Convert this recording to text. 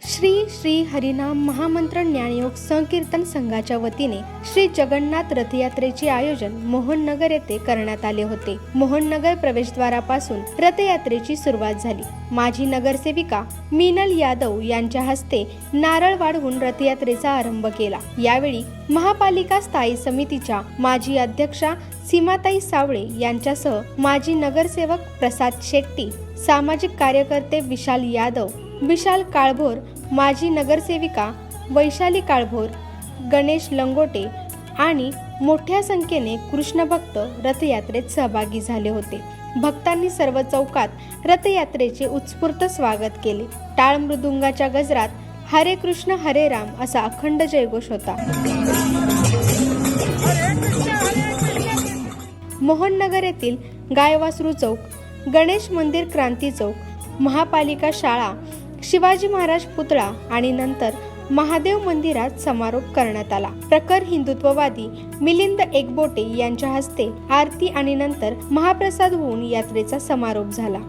श्री श्री हरिनाम महामंत्र ज्ञानयोग संकीर्तन संघाच्या वतीने श्री जगन्नाथ रथयात्रेचे आयोजन मोहननगर येथे करण्यात आले होते। मोहननगर प्रवेशद्वारापासून रथयात्रेची सुरुवात झाली। माजी नगरसेविका मीनल यादव यांच्या हस्ते नारळ वाढवून रथयात्रेचा आरंभ केला। यावेळी महापालिका स्थायी समितीच्या माजी अध्यक्षा सीमाताई सावळे यांच्यासह माजी नगरसेवक प्रसाद शेट्टी, सामाजिक कार्यकर्ते विशाल यादव, विशाल काळभोर, माजी नगरसेविका वैशाली काळभोर, गणेश लंगोटे आणि मोठ्या संख्येने कृष्ण भक्त रथयात्रेत सहभागी झाले होते। भक्तांनी सर्व चौकात रथयात्रेचे उत्स्फूर्त स्वागत केले। टाळ मृदुंगाच्या गजरात हरे कृष्ण हरे राम असा अखंड जयघोष होता। मोहननगर येथील गायवासरू चौक, गणेश मंदिर, क्रांती चौक, महापालिका शाळा, शिवाजी महाराज पुतळा आणि नंतर महादेव मंदिरात समारोप करण्यात आला। प्रखर हिंदुत्ववादी मिलिंद एकबोटे यांच्या हस्ते आरती आणि नंतर महाप्रसाद होऊन यात्रेचा समारोप झाला।